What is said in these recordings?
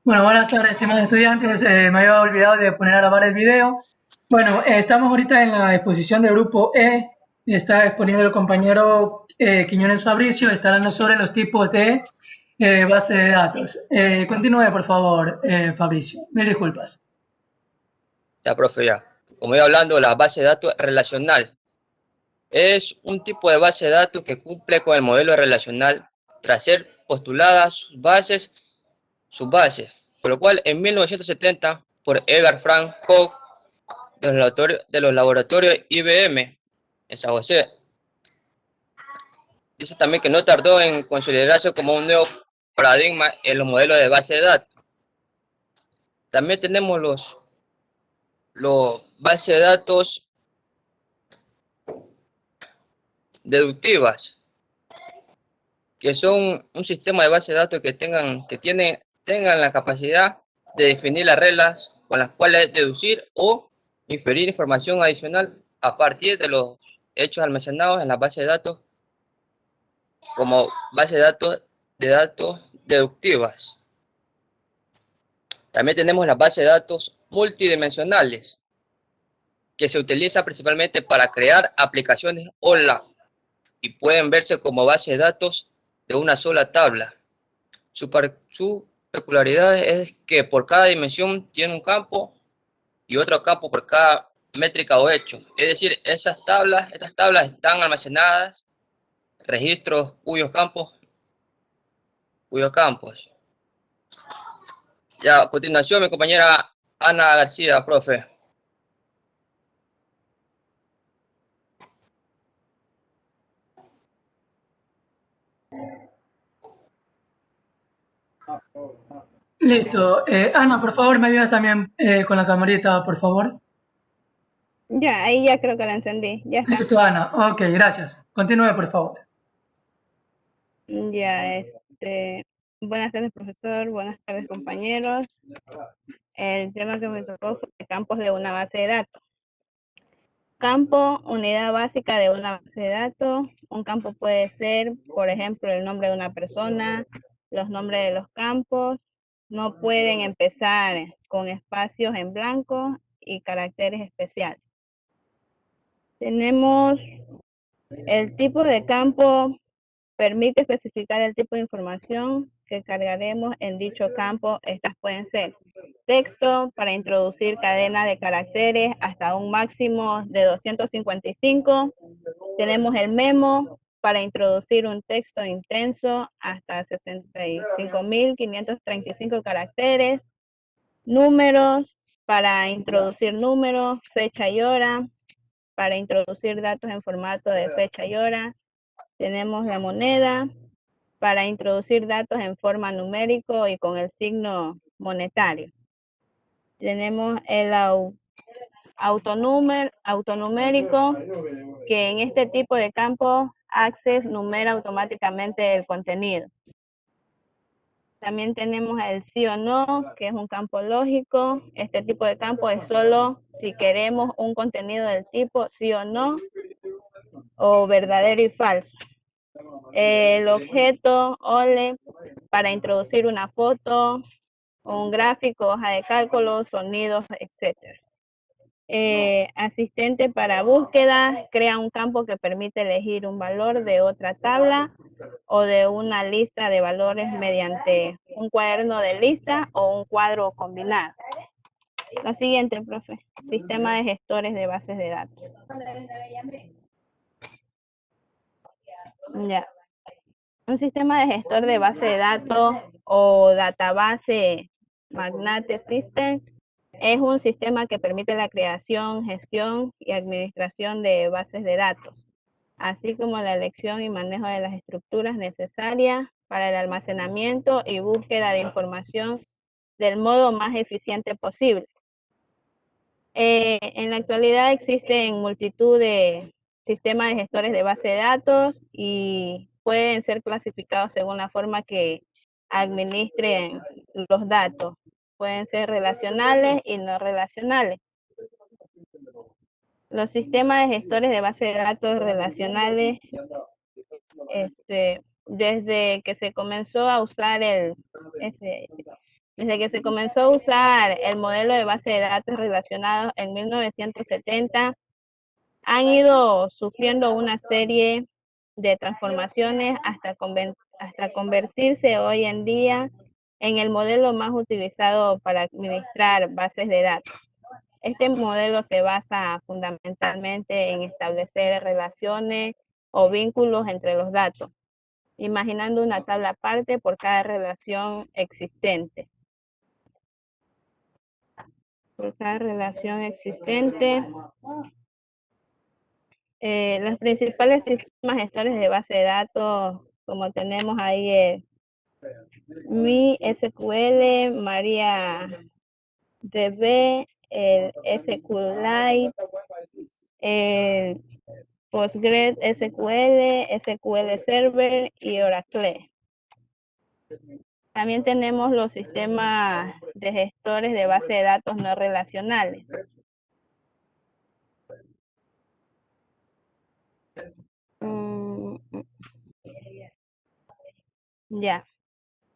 Bueno, buenas tardes, estimados estudiantes. Me había olvidado de poner a grabar el video. Bueno, estamos ahorita en la exposición del grupo E. Está exponiendo el compañero Quiñones Fabricio. Está hablando sobre los tipos de base de datos. Continúe, por favor, Fabricio. Mil disculpas. Ya, profe, ya. Como iba hablando, la base de datos relacional es un tipo de base de datos que cumple con el modelo relacional tras ser postuladas sus bases, por lo cual en 1970 por Edgar Frank Cook de los laboratorios IBM en San José. Dice también que no tardó en considerarse como un nuevo paradigma en los modelos de base de datos. También tenemos los bases de datos deductivas, que son un sistema de base de datos tengan la capacidad de definir las reglas con las cuales deducir o inferir información adicional a partir de los hechos almacenados en la base de datos como base de datos deductivas. También tenemos las bases de datos multidimensionales, que se utiliza principalmente para crear aplicaciones online y pueden verse como base de datos de una sola tabla. Su peculiaridad es que por cada dimensión tiene un campo y otro campo por cada métrica o hecho. Es decir, estas tablas están almacenadas, registros cuyos campos. Ya, a continuación, mi compañera Ana García, profe. Listo. Ana, por favor, me ayudas también con la camarita, por favor. Ya, ahí ya creo que la encendí. Ya está. Listo, Ana. Ok, gracias. Continúe, por favor. Ya, buenas tardes, profesor. Buenas tardes, compañeros. El tema que me tocó fue campos de una base de datos. Campo, unidad básica de una base de datos. Un campo puede ser, por ejemplo, el nombre de una persona, los nombres de los campos. No pueden empezar con espacios en blanco y caracteres especiales. Tenemos el tipo de campo. Permite especificar el tipo de información que cargaremos en dicho campo. Estas pueden ser texto para introducir cadenas de caracteres hasta un máximo de 255. Tenemos el memo para introducir un texto intenso hasta 65.535 caracteres. Números para introducir números, fecha y hora, para introducir datos en formato de fecha y hora. Tenemos la moneda para introducir datos en forma numérico y con el signo monetario. Tenemos el autonumérico, que en este tipo de campo Access numera automáticamente el contenido. También tenemos el sí o no, que es un campo lógico. Este tipo de campo es solo si queremos un contenido del tipo sí o no, o verdadero y falso. El objeto OLE para introducir una foto, un gráfico, hoja de cálculo, sonidos, etc. Asistente para búsqueda, crea un campo que permite elegir un valor de otra tabla o de una lista de valores mediante un cuaderno de lista o un cuadro combinado. La siguiente, profe, sistema de gestores de bases de datos. Ya. Un sistema de gestor de base de datos o database Magnate System es un sistema que permite la creación, gestión y administración de bases de datos, así como la elección y manejo de las estructuras necesarias para el almacenamiento y búsqueda de información del modo más eficiente posible. En la actualidad existen multitud de sistemas de gestores de base de datos y pueden ser clasificados según la forma que administren los datos. Pueden ser relacionales y no relacionales. Los sistemas de gestores de base de datos relacionales, desde que se comenzó a usar Desde que se comenzó a usar el modelo de base de datos relacionados en 1970, han ido sufriendo una serie de transformaciones hasta convertirse hoy en día en el modelo más utilizado para administrar bases de datos. Este modelo se basa fundamentalmente en establecer relaciones o vínculos entre los datos, imaginando una tabla aparte por cada relación existente. Por cada relación existente. Los principales sistemas gestores de base de datos, como tenemos ahí, es MySQL, MariaDB, el SQLite, el PostgreSQL, SQL Server y Oracle. También tenemos los sistemas de gestores de base de datos no relacionales. Ya.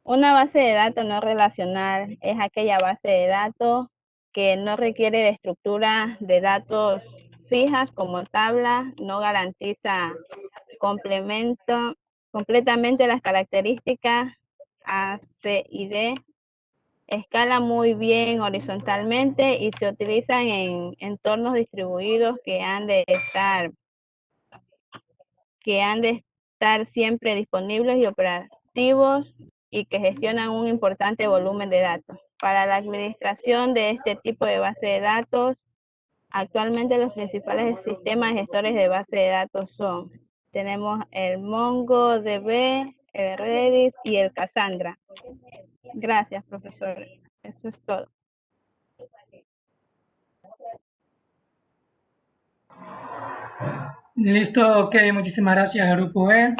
Una base de datos no relacional es aquella base de datos que no requiere de estructuras de datos fijas como tablas, no garantiza completamente las características A, C y D, escala muy bien horizontalmente y se utilizan en entornos distribuidos que han de estar siempre disponibles y operativos y que gestionan un importante volumen de datos. Para la administración de este tipo de base de datos, actualmente los principales sistemas gestores de base de datos son, tenemos el MongoDB, el Redis y el Cassandra. Gracias, profesor. Eso es todo. Listo, ok, muchísimas gracias, Grupo E.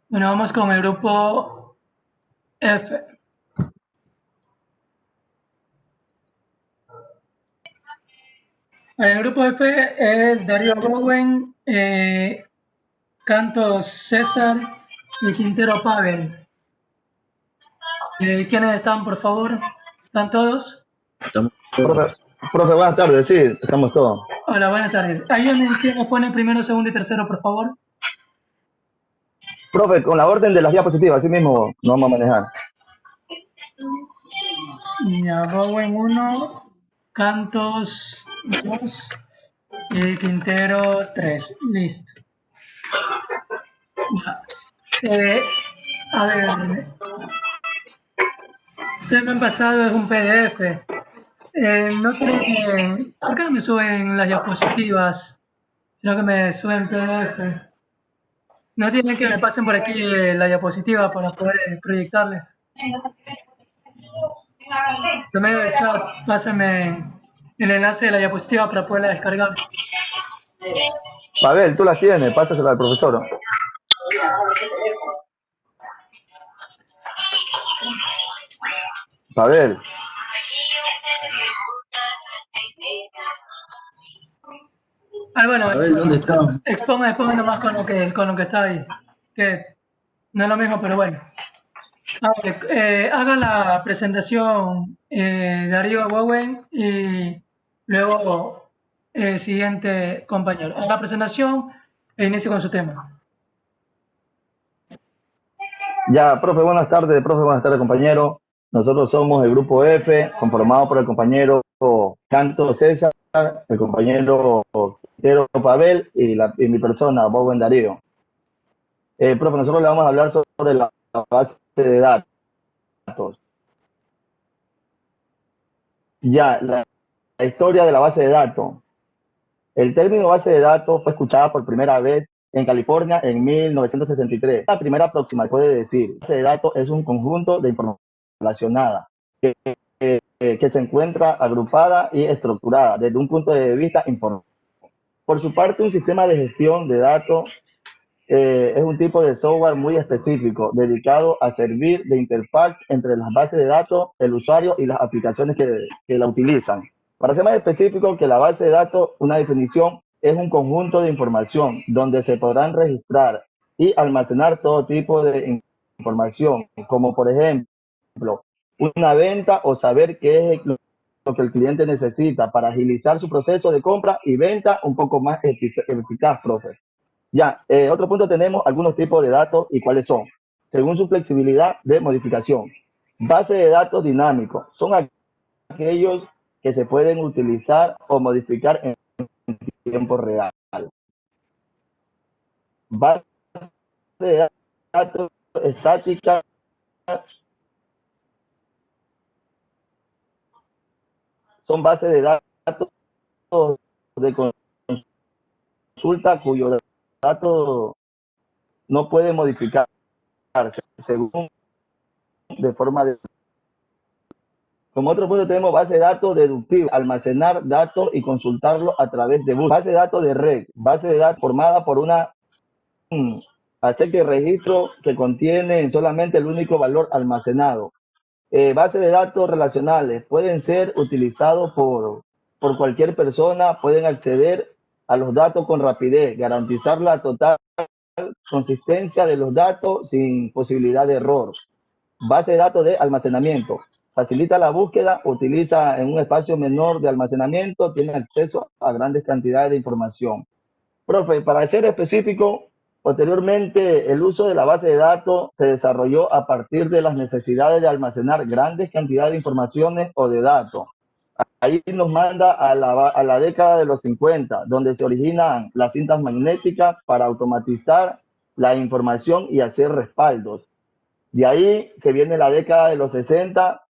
Bueno, vamos con el Grupo F. El Grupo F es Darío Bowen, Cantos César y Quintero Pavel. ¿Quiénes están, por favor? ¿Están todos? Estamos todos. Profe, buenas tardes, sí, estamos todos. Hola, buenas tardes. ¿Alguien quién nos pone primero, segundo y tercero, por favor? Profe, con la orden de las diapositivas, así mismo nos vamos a manejar. Ya, Bowen 1, Cantos 2 y Quintero 3. Listo. Ya. A ver, ustedes me han pasado es un PDF. ¿Por qué no me suben las diapositivas, sino que me suben PDF? ¿No tienen que me pasen por aquí la diapositiva para poder proyectarles? Por medio del chat, pásenme el enlace de la diapositiva para poderla descargar. Pavel, tú las tienes, pásasela al profesor. Pavel. Bueno, Pavel, ¿dónde está? exponga nomás con lo que está ahí, que no es lo mismo, pero bueno. Haga la presentación Darío Bowen y luego siguiente compañero. Haga la presentación e inicie con su tema. Ya, profe, buenas tardes, compañero. Nosotros somos el grupo F, conformado por el compañero Canto César, el compañero Quintero Pavel y mi persona, Bowen Darío. Profe, nosotros le vamos a hablar sobre la base de datos. Ya, la historia de la base de datos. El término base de datos fue escuchada por primera vez en California en 1963. La primera aproximación puede decir, base de datos es un conjunto de información relacionada que se encuentra agrupada y estructurada desde un punto de vista informativo. Por su parte, un sistema de gestión de datos es un tipo de software muy específico dedicado a servir de interfaz entre las bases de datos, el usuario y las aplicaciones que la utilizan. Para ser más específico que la base de datos, una definición es un conjunto de información donde se podrán registrar y almacenar todo tipo de información, como por ejemplo, una venta o saber qué es lo que el cliente necesita para agilizar su proceso de compra y venta un poco más eficaz, profe. Ya, otro punto tenemos algunos tipos de datos y cuáles son, según su flexibilidad de modificación. Base de datos dinámicos son aquellos que se pueden utilizar o modificar en tiempo real. Base de datos estática son bases de datos de consulta cuyo dato no puede modificarse según de forma de... Como otro punto tenemos base de datos deductiva, almacenar datos y consultarlos a través de base de datos de red, base de datos formada por una hacer que registro que contiene solamente el único valor almacenado. Base de datos relacionales pueden ser utilizados por cualquier persona, pueden acceder a los datos con rapidez, garantizar la total consistencia de los datos sin posibilidad de error. Base de datos de almacenamiento. Facilita la búsqueda, utiliza en un espacio menor de almacenamiento, tiene acceso a grandes cantidades de información. Profe, para ser específico, posteriormente el uso de la base de datos se desarrolló a partir de las necesidades de almacenar grandes cantidades de informaciones o de datos. Ahí nos manda a la década de los 50, donde se originan las cintas magnéticas para automatizar la información y hacer respaldos. De ahí se viene la década de los 60,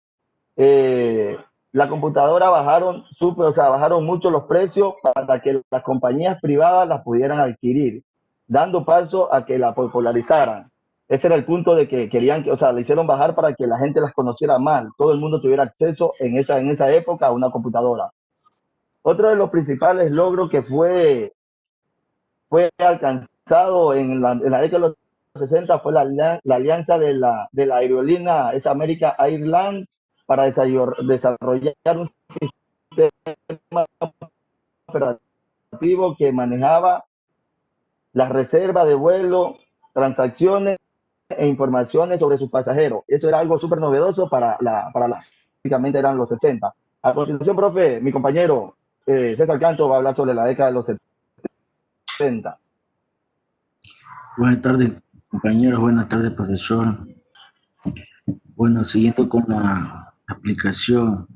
la computadora bajaron mucho los precios para que las compañías privadas las pudieran adquirir, dando paso a que la popularizaran. Ese era el punto de que querían, la hicieron bajar para que la gente las conociera más, todo el mundo tuviera acceso en esa época a una computadora. Otro de los principales logros que fue alcanzado en la década de los 60 fue la alianza de la aerolínea, es American Airlines, para desarrollar un sistema operativo que manejaba las reservas de vuelo, transacciones e informaciones sobre sus pasajeros. Eso era algo súper novedoso prácticamente eran los 60. A continuación, profe, mi compañero César Canto va a hablar sobre la década de los 70. Buenas tardes, compañeros. Buenas tardes, profesor. Bueno, siguiendo con la aplicación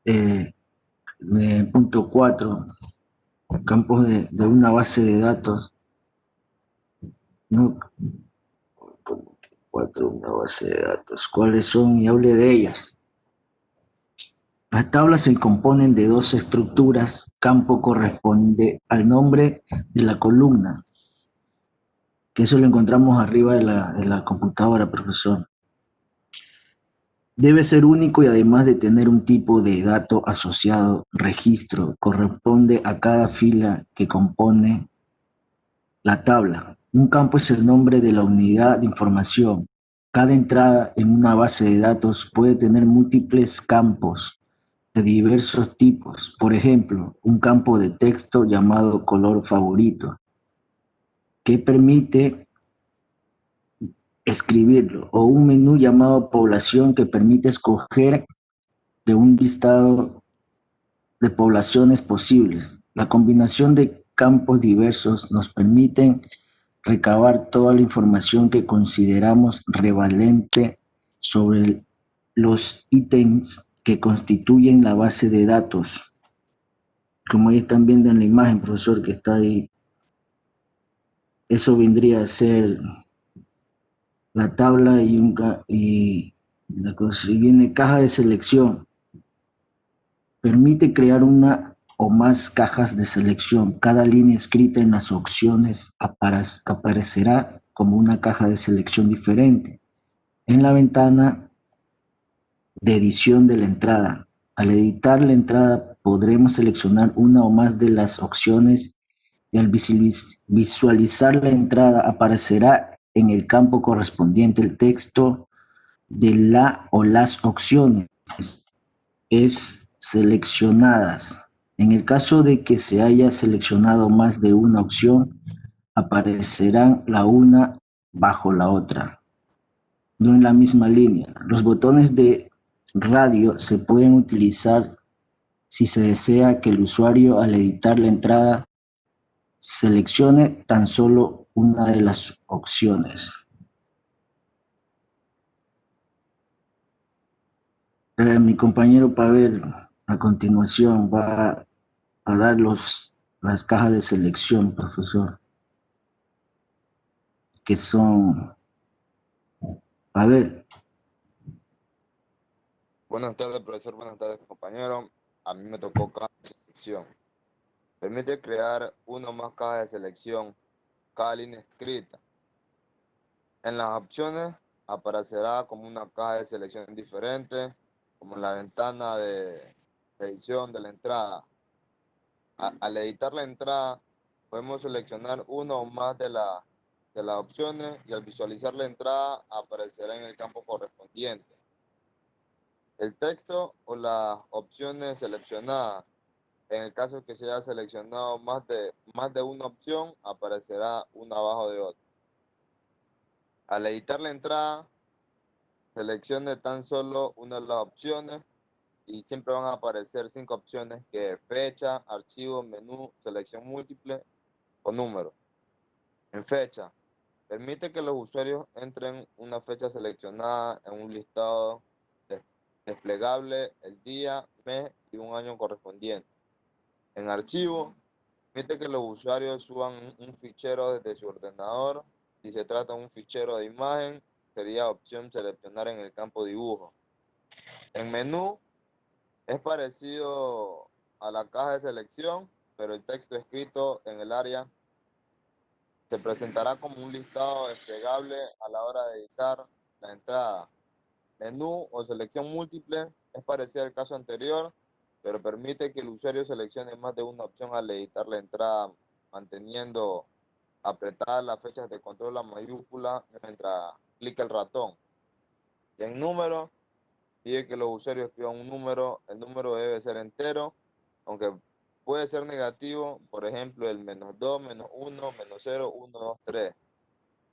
de punto 4, campos de una base de datos. No, como que 4, una base de datos. ¿Cuáles son? Y hable de ellas. Las tablas se componen de dos estructuras. Campo corresponde al nombre de la columna, que eso lo encontramos arriba de la computadora, profesor. Debe ser único y además de tener un tipo de dato asociado, registro, corresponde a cada fila que compone la tabla. Un campo es el nombre de la unidad de información. Cada entrada en una base de datos puede tener múltiples campos de diversos tipos. Por ejemplo, un campo de texto llamado color favorito, que permite escribirlo, o un menú llamado población que permite escoger de un listado de poblaciones posibles. La combinación de campos diversos nos permiten recabar toda la información que consideramos relevante sobre los ítems que constituyen la base de datos. Como ahí están viendo en la imagen, profesor, que está ahí, eso vendría a ser la tabla y viene caja de selección. Permite crear una o más cajas de selección. Cada línea escrita en las opciones aparecerá como una caja de selección diferente. En la ventana de edición de la entrada. Al editar la entrada podremos seleccionar una o más de las opciones y al visualizar la entrada aparecerá en el campo correspondiente el texto de la o las opciones seleccionadas En el caso de que se haya seleccionado más de una opción, aparecerán la una bajo la otra, no en la misma línea. Los botones de radio se pueden utilizar si se desea que el usuario al editar la entrada seleccione tan solo una de las opciones. Mi compañero Pavel a continuación va a dar las cajas de selección, profesor, que son, Pavel. Buenas tardes, profesor. Buenas tardes, compañero. A mí me tocó caja de selección. Permite crear una o más cajas de selección, cada línea escrita. En las opciones aparecerá como una caja de selección diferente, como en la ventana de edición de la entrada. Al editar la entrada, podemos seleccionar una o más de las opciones y al visualizar la entrada aparecerá en el campo correspondiente el texto o las opciones seleccionadas. En el caso que se haya seleccionado más de una opción, aparecerá una abajo de otra. Al editar la entrada, seleccione tan solo una de las opciones y siempre van a aparecer 5 opciones que es fecha, archivo, menú, selección múltiple o número. En fecha, permite que los usuarios entren una fecha seleccionada en un listado desplegable, el día, mes y un año correspondiente. En archivo, permite que los usuarios suban un fichero desde su ordenador. Si se trata de un fichero de imagen, sería opción seleccionar en el campo dibujo. En menú, es parecido a la caja de selección, pero el texto escrito en el área se presentará como un listado desplegable a la hora de editar la entrada. Menú o selección múltiple es parecido al caso anterior, pero permite que el usuario seleccione más de una opción al editar la entrada, manteniendo apretadas las fechas de control a mayúscula mientras clica el ratón. Y en número, pide que los usuarios escriban un número. El número debe ser entero, aunque puede ser negativo, por ejemplo, el -2, -1, -0, 1, 2, 3.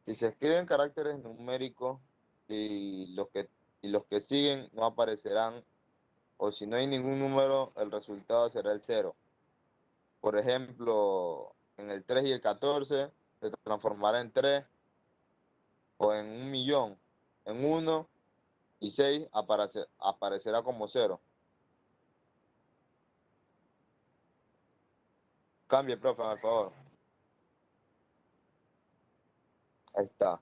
Si se escriben caracteres numéricos y los que siguen no aparecerán, o si no hay ningún número, el resultado será el 0. Por ejemplo, en el 3 y el 14 se transformará en 3, o en 1.000.000, en 1 y 6 aparecerá como 0. Cambie, profe, por favor. Ahí está.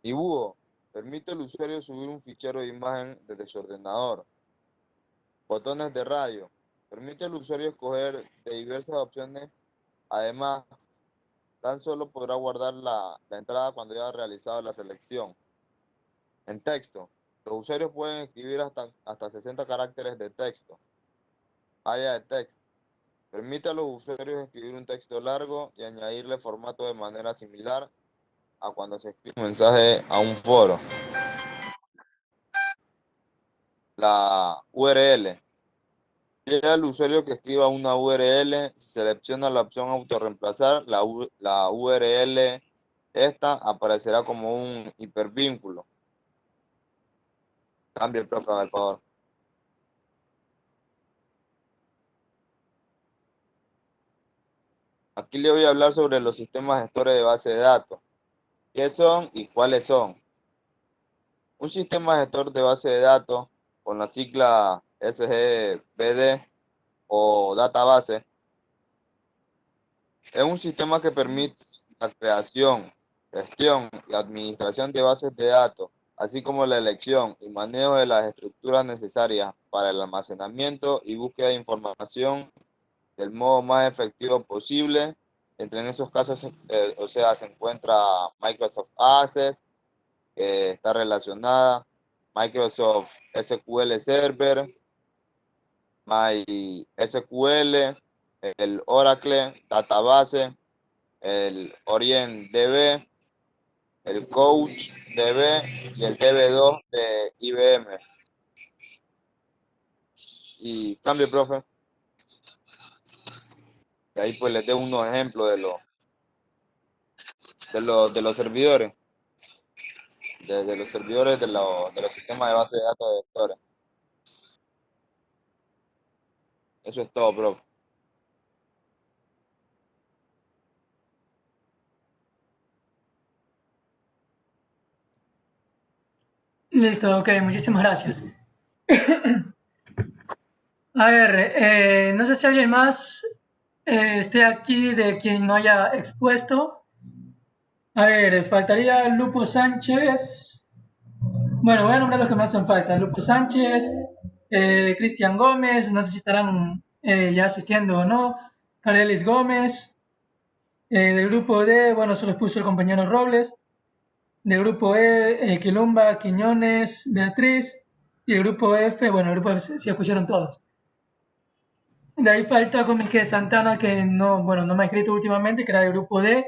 Dibujo. Permite al usuario subir un fichero de imagen desde su ordenador. Botones de radio. Permite al usuario escoger de diversas opciones. Además, tan solo podrá guardar la entrada cuando haya realizado la selección. En texto, los usuarios pueden escribir hasta 60 caracteres de texto. Área de texto. Permite a los usuarios escribir un texto largo y añadirle formato de manera similar a cuando se escribe un mensaje a un foro. La URL. Pide al usuario que escriba una URL. Si selecciona la opción autorreemplazar, la URL esta aparecerá como un hipervínculo. Cambie, profe, por favor. Aquí le voy a hablar sobre los sistemas gestores de base de datos. ¿Qué son y cuáles son? Un sistema gestor de base de datos con la sigla SGBD o database es un sistema que permite la creación, gestión y administración de bases de datos, así como la elección y manejo de las estructuras necesarias para el almacenamiento y búsqueda de información del modo más efectivo posible. Entre en esos casos, se encuentra Microsoft Access, que está relacionada, Microsoft SQL Server, MySQL, el Oracle Database, el OrientDB, el CouchDB y el DB2 de IBM. Y cambio, profe. Y ahí pues les doy unos ejemplos de los servidores, de los servidores de los sistemas de base de datos de vectores. Eso es todo, profe. Listo, ok, muchísimas gracias. A ver, no sé si alguien más esté aquí de quien no haya expuesto. A ver, faltaría Lupo Sánchez. Bueno, voy a nombrar los que me hacen falta. Lupo Sánchez, Cristian Gómez, no sé si estarán ya asistiendo o no. Carelis Gómez. Del grupo D, bueno, se los puso el compañero Robles. Del grupo E, Quilumba, Quiñones, Beatriz. Y el grupo F, bueno, el grupo F se pusieron todos. De ahí falta Gómez que Santana, que no, bueno, no me ha escrito últimamente, que era del grupo D.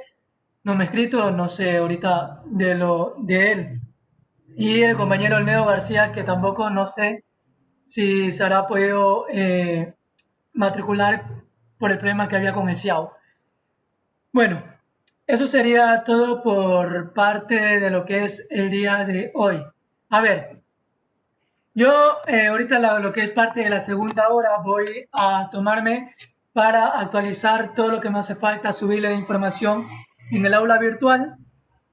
No me ha escrito, no sé ahorita de él. Y el compañero Olmedo García, que tampoco no sé si se habrá podido matricular por el problema que había con el CIAO. Bueno, eso sería todo por parte de lo que es el día de hoy. A ver, yo ahorita lo que es parte de la segunda hora voy a tomarme para actualizar todo lo que me hace falta, subirle de información en el aula virtual.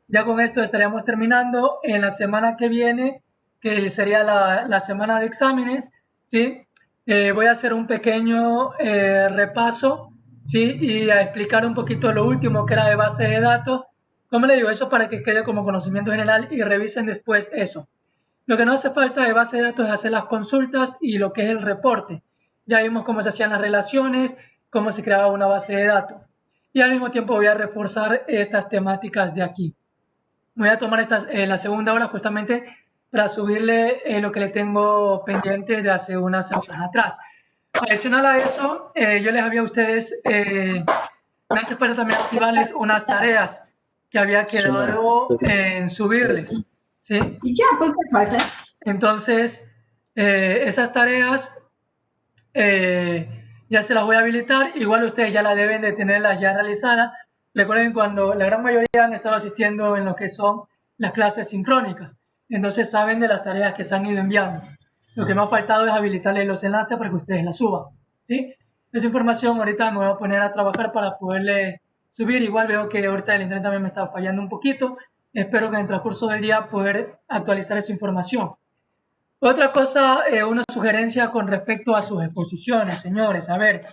Ya con esto estaríamos terminando. En la semana que viene, que sería la semana de exámenes, ¿sí? Voy a hacer un pequeño repaso, ¿sí? Y a explicar un poquito lo último que era de base de datos. Como le digo, eso para que quede como conocimiento general y revisen después eso. Lo que no hace falta de base de datos es hacer las consultas y lo que es el reporte. Ya vimos cómo se hacían las relaciones, cómo se creaba una base de datos. Y al mismo tiempo voy a reforzar estas temáticas de aquí. Voy a tomar la segunda hora justamente para subirle lo que le tengo pendiente de hace unas semanas atrás. Adicional a eso, yo les había a ustedes, me hace falta también activarles unas tareas que había quedado en subirles, ¿sí? Y ya, pues, ¿qué falta? Entonces, esas tareas ya se las voy a habilitar. Igual ustedes ya las deben de tenerlas ya realizadas. Recuerden cuando la gran mayoría han estado asistiendo en lo que son las clases sincrónicas. Entonces saben de las tareas que se han ido enviando. Lo que me ha faltado es habilitarles los enlaces para que ustedes las suban, ¿sí? Esa información ahorita me voy a poner a trabajar para poderle subir. Igual veo que ahorita el internet también me está fallando un poquito. Espero que en el transcurso del día poder actualizar esa información. Otra cosa, una sugerencia con respecto a sus exposiciones, señores. A ver,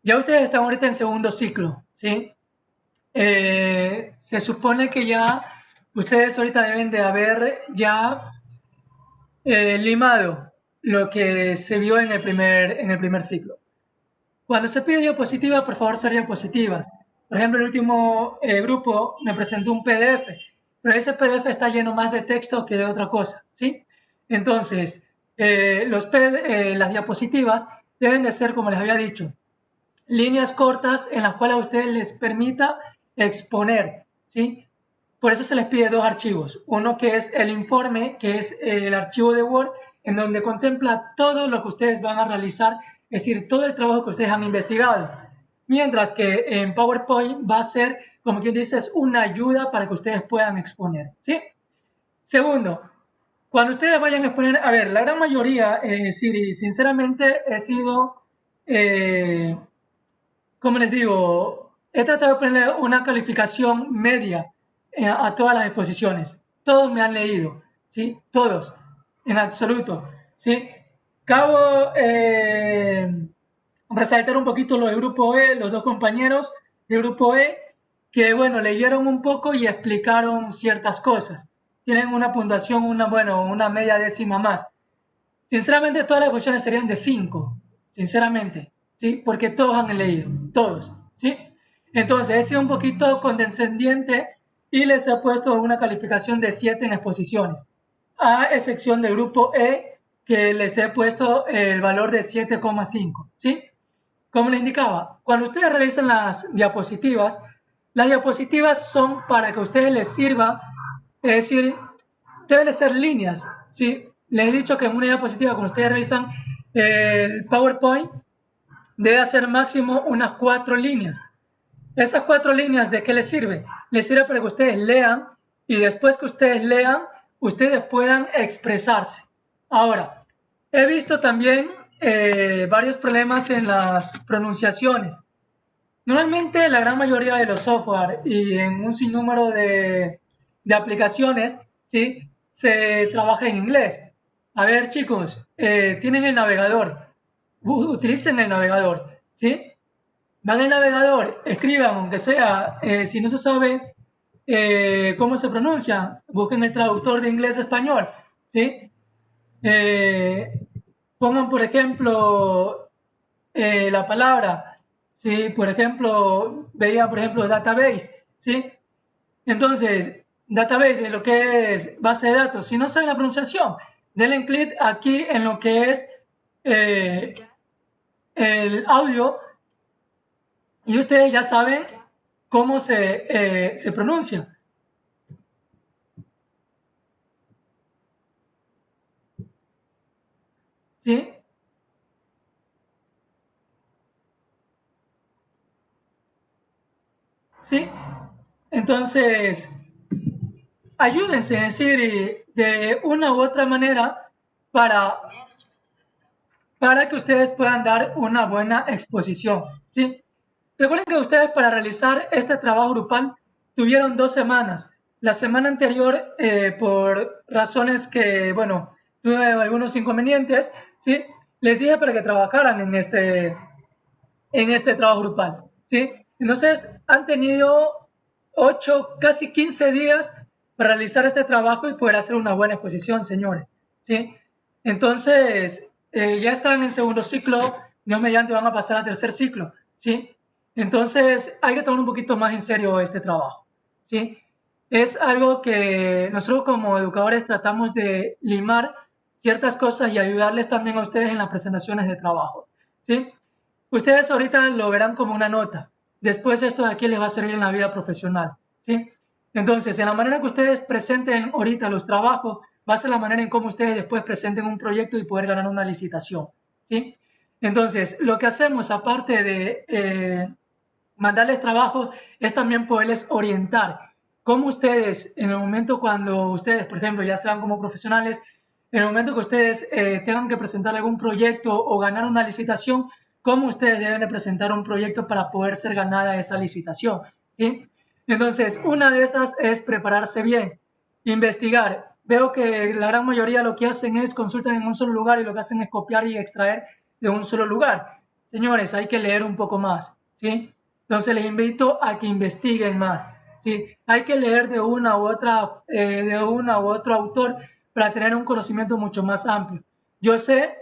ya ustedes están ahorita en segundo ciclo, ¿sí? Se supone que ya ustedes ahorita deben de haber ya limado lo que se vio en el primer ciclo. Cuando se pide diapositivas, por favor, ser diapositivas. Por ejemplo, el último grupo me presentó un PDF, pero ese PDF está lleno más de texto que de otra cosa, ¿sí? Entonces, las diapositivas deben de ser, como les había dicho, líneas cortas en las cuales a ustedes les permita exponer, ¿sí? Por eso se les pide dos archivos. Uno que es el informe, que es el archivo de Word, en donde contempla todo lo que ustedes van a realizar, es decir, todo el trabajo que ustedes han investigado. Mientras que en PowerPoint va a ser, como quien dice, es una ayuda para que ustedes puedan exponer, ¿sí? Segundo, cuando ustedes vayan a exponer, a ver, la gran mayoría, Siri, sinceramente he sido, como les digo, he tratado de ponerle una calificación media a todas las exposiciones. Todos me han leído, ¿sí? Todos, en absoluto, ¿sí? Cabo resaltar un poquito lo del grupo E, los dos compañeros del grupo E, que, bueno, leyeron un poco y explicaron ciertas cosas. Tienen una puntuación, una media décima más. Sinceramente, todas las exposiciones serían de 5, sinceramente, ¿sí? Porque todos han leído, todos, ¿sí? Entonces, he sido un poquito condescendiente y les he puesto una calificación de 7 en exposiciones, a excepción del grupo E, que les he puesto el valor de 7,5, ¿sí? Como les indicaba, cuando ustedes realizan las diapositivas son para que a ustedes les sirva, es decir, deben de ser líneas, ¿sí? Les he dicho que en una diapositiva, cuando ustedes realizan el PowerPoint, debe hacer máximo unas 4 líneas. ¿Esas 4 líneas de qué les sirve? Les sirve para que ustedes lean y después que ustedes lean, ustedes puedan expresarse. Ahora, he visto también varios problemas en las pronunciaciones. Normalmente la gran mayoría de los software y en un sinnúmero de aplicaciones, ¿sí? Se trabaja en inglés. A ver, chicos, tienen el navegador. Utilicen el navegador, ¿sí? Van al navegador, escriban, aunque sea, si no se sabe cómo se pronuncia, busquen el traductor de inglés a español, ¿sí? Eh, Pongan, por ejemplo, la palabra, ¿sí? Por ejemplo, veía, por ejemplo, database, ¿sí? Entonces, database es lo que es base de datos. Si no saben la pronunciación, denle clic aquí en lo que es el audio y ustedes ya saben cómo se pronuncia. ¿Sí? ¿Sí? Entonces, ayúdense, es decir, de una u otra manera para, para que ustedes puedan dar una buena exposición. ¿Sí? Recuerden que ustedes para realizar este trabajo grupal tuvieron 2 semanas. La semana anterior, por razones que, bueno, tuve algunos inconvenientes, ¿sí? Les dije para que trabajaran en este trabajo grupal, ¿sí? Entonces, han tenido 8, casi 15 días para realizar este trabajo y poder hacer una buena exposición, señores, ¿sí? Entonces, ya están en segundo ciclo, Dios mediante van a pasar al tercer ciclo, ¿sí? Entonces, hay que tomar un poquito más en serio este trabajo, ¿sí? Es algo que nosotros como educadores tratamos de limar ciertas cosas y ayudarles también a ustedes en las presentaciones de trabajo, ¿sí? Ustedes ahorita lo verán como una nota. Después esto de aquí les va a servir en la vida profesional, ¿sí? Entonces, en la manera que ustedes presenten ahorita los trabajos, va a ser la manera en cómo ustedes después presenten un proyecto y poder ganar una licitación, ¿sí? Entonces, lo que hacemos, aparte de mandarles trabajo, es también poderles orientar cómo ustedes, en el momento cuando ustedes, por ejemplo, ya sean como profesionales, en el momento que ustedes tengan que presentar algún proyecto o ganar una licitación, cómo ustedes deben de presentar un proyecto para poder ser ganada esa licitación, ¿sí? Entonces, una de esas es prepararse bien, investigar. Veo que la gran mayoría lo que hacen es consultan en un solo lugar y lo que hacen es copiar y extraer de un solo lugar. Señores, hay que leer un poco más, ¿sí? Entonces les invito a que investiguen más, ¿sí? Hay que leer de una u otro autor para tener un conocimiento mucho más amplio. Yo sé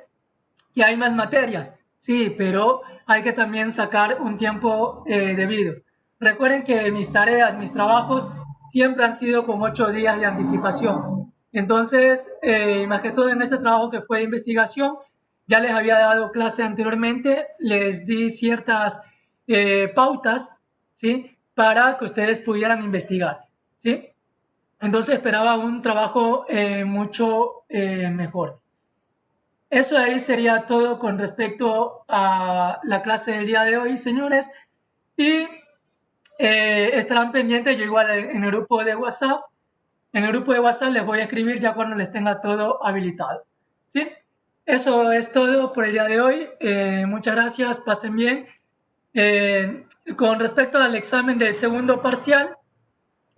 que hay más materias, sí, pero hay que también sacar un tiempo debido. Recuerden que mis tareas, mis trabajos siempre han sido con 8 días de anticipación. Entonces, más que todo en este trabajo que fue de investigación, ya les había dado clase anteriormente, les di ciertas pautas, ¿sí? Para que ustedes pudieran investigar, ¿sí? Entonces esperaba un trabajo mucho mejor. Eso ahí sería todo con respecto a la clase del día de hoy, señores. Y estarán pendientes, yo igual en el grupo de WhatsApp. En el grupo de WhatsApp les voy a escribir ya cuando les tenga todo habilitado. ¿Sí? Eso es todo por el día de hoy. Muchas gracias, pasen bien. Con respecto al examen del segundo parcial,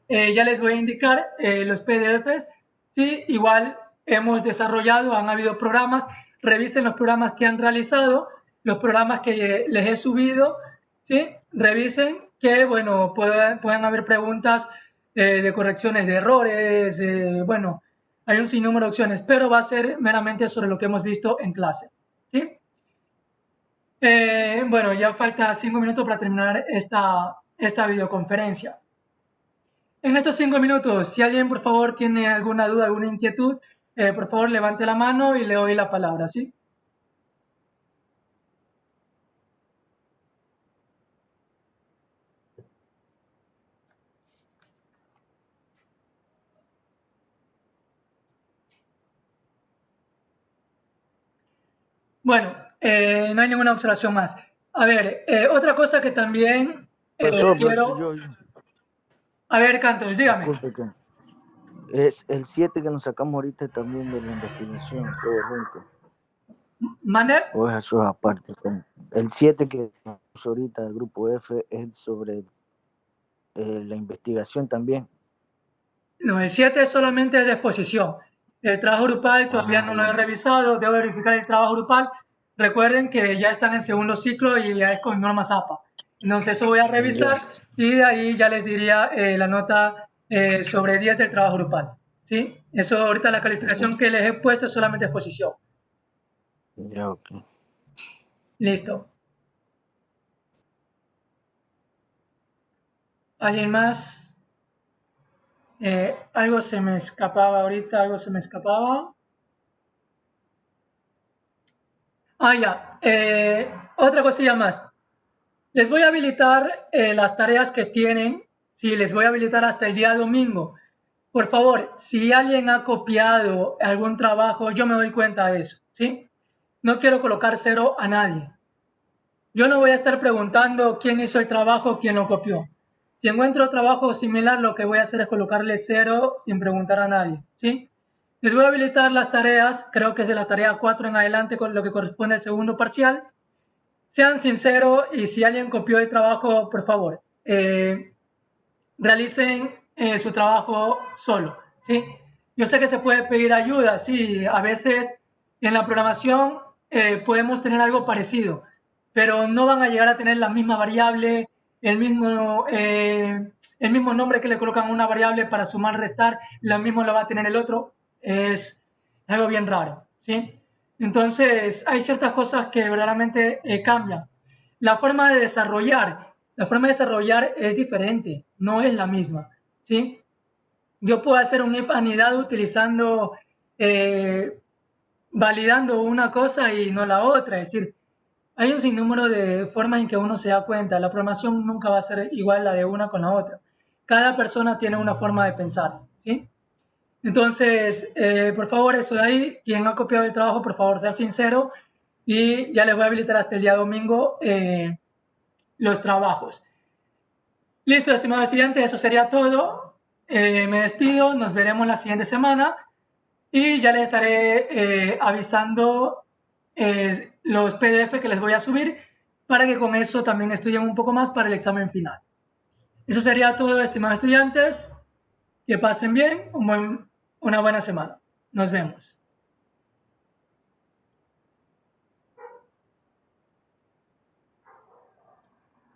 ya les voy a indicar los PDFs. Sí, igual hemos desarrollado, han habido programas, revisen los programas que han realizado, los programas que les he subido, ¿sí? Revisen que, bueno, pueden haber preguntas de correcciones de errores, bueno, hay un sinnúmero de opciones, pero va a ser meramente sobre lo que hemos visto en clase, ¿sí? Bueno, ya falta 5 minutos para terminar esta videoconferencia. En estos 5 minutos, si alguien por favor tiene alguna duda, alguna inquietud, por favor levante la mano y le doy la palabra, ¿sí? Bueno, no hay ninguna observación más. A ver, otra cosa que también Profesor, quiero... A ver, Cantos, dígame. disculpe que es el 7 que nos sacamos ahorita también de la investigación, todo junto. ¿Mande? O es eso aparte. El 7 que tenemos ahorita del grupo F es sobre la investigación también. No, el 7 solamente es de exposición. El trabajo grupal todavía no lo he revisado, debo verificar el trabajo grupal. Recuerden que ya están en segundo ciclo y ya es con normas APA. Entonces eso voy a revisar y de ahí ya les diría la nota sobre 10 del trabajo grupal. ¿Sí? Eso ahorita la calificación que les he puesto es solamente exposición. Ya, ok. Listo. ¿Alguien más? Algo se me escapaba ahorita, algo se me escapaba. Ah, ya. Otra cosilla más. Les voy a habilitar las tareas que tienen. Sí, les voy a habilitar hasta el día domingo. Por favor, si alguien ha copiado algún trabajo, yo me doy cuenta de eso, ¿sí? No quiero colocar cero a nadie. Yo no voy a estar preguntando quién hizo el trabajo, quién lo copió. Si encuentro trabajo similar, lo que voy a hacer es colocarle cero sin preguntar a nadie, ¿sí? Les voy a habilitar las tareas, creo que es de la tarea 4 en adelante, con lo que corresponde al segundo parcial. Sean sinceros y si alguien copió el trabajo, por favor, realicen su trabajo solo, ¿sí? Yo sé que se puede pedir ayuda, sí, a veces en la programación podemos tener algo parecido, pero no van a llegar a tener la misma variable, el mismo nombre que le colocan a una variable para sumar, restar, lo mismo lo va a tener el otro, es algo bien raro, ¿sí? Entonces, hay ciertas cosas que verdaderamente cambian. La forma de desarrollar es diferente, no es la misma, ¿sí? Yo puedo hacer un if anidado utilizando, validando una cosa y no la otra, es decir, hay un sinnúmero de formas en que uno se da cuenta, la programación nunca va a ser igual la de una con la otra. Cada persona tiene una forma de pensar, ¿sí? Entonces, por favor, eso de ahí, quien ha copiado el trabajo, por favor, sea sincero y ya les voy a habilitar hasta el día domingo los trabajos. Listo, estimados estudiantes, eso sería todo. Me despido, nos veremos la siguiente semana y ya les estaré avisando los PDF que les voy a subir para que con eso también estudien un poco más para el examen final. Eso sería todo, estimados estudiantes. Que pasen bien, una buena semana. Nos vemos.